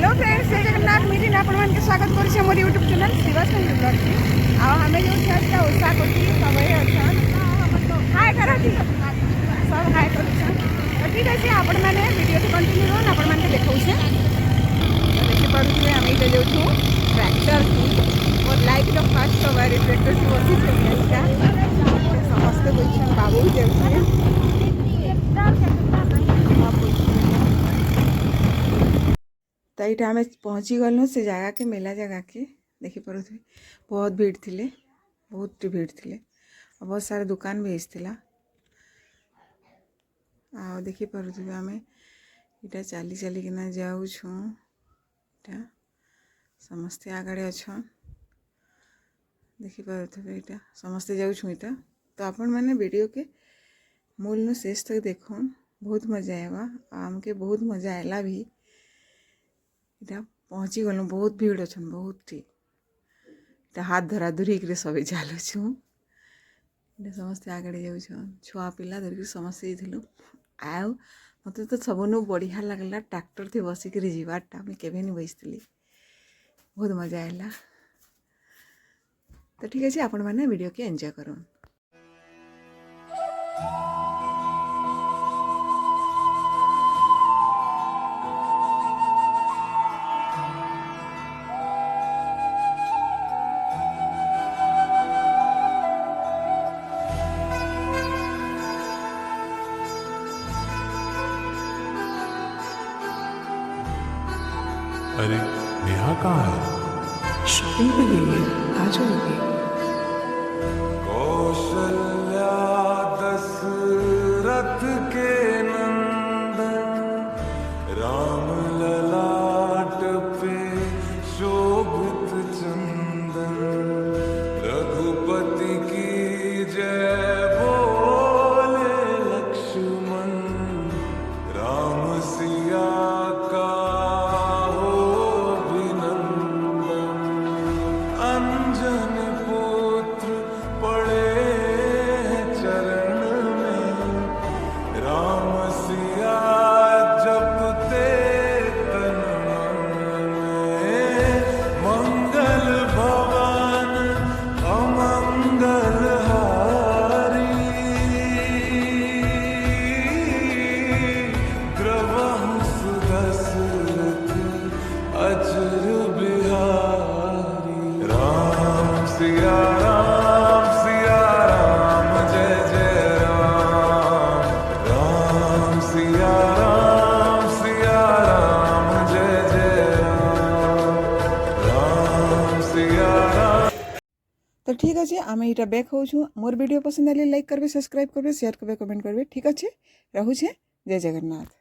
Hello friends, जय जगन्नाथ। मेरी आपण के स्वागत करुचे मोर यूट्यूब चैनल शिवाचंद्र ब्लॉग की। आम जो उषा कोटी सब हाय कर सब हाय कर ठीक अच्छे। आपण मैंने वीडियो कंटिन्यू रोन आपण मैंने देखा देखिपे आम ये जो ट्रैक्टर मोर लाइफ फास्ट सवारी ट्रैक्टर से बसी समस्ते बोलते बाबू जाऊँ तो ये आम पहुँची गलु से जगह के मेला जगह के देखिपे बहुत भीड़ थिले, बहुत भीड़ थिले। बहुत सारा दुकान भी आसला आ देखिपे आम इटा चली चलिकिना जाऊँ समस्ते आगड़े अच्छा देखिपे इटा समस्ते जाऊँ इटा। तो आपण मैंने वीडियो के मूल नु शेष तक देखन, बहुत मजा आएगा। आमके बहुत मजा आएला भी। इटा पहुँची गलु बहुत भीड़ अच्छन, बहुत इटा हाथ धरा धरी कर सब चलुँ इटा समस्ते आगड़े जाऊँ छुआ पिला धरिक समस्ते जाइलु। आउ मत तो सबनु बढ़िया लगला ट्रैक्टर थी बसिक जीवाटा मुझे केवे नहीं बसती, बहुत मजा आएला। तो ठीक है, आपण मैंने वीडियो के एंजॉय करूँ। अरे नेहा कहाँ है? शॉपिंग पे गई है, आ जाओगी? कौशल्या दशरथ के नंदन राम ललाट पे शोभित चंदन रघुपति की जय बोले लक्ष्मण राम सिया का अंजन पुत्र पड़े चरण में राम सिया जपते तन मन में मंगल भवन अमंगल हारी द्रवहु सुदशरथ अजर बिहारी। राम सिया राम जय जय राम। राम सिया राम जय जय राम। राम सिया राम। तो ठीक अच्छे, आम यहाँ बैक हो मोर वीडियो पसंद आए लाइक करबे, सब्सक्राइब करबे, शेयर करबे, कमेंट करबे। ठीक अच्छे, रहूचे। जय जगन्नाथ।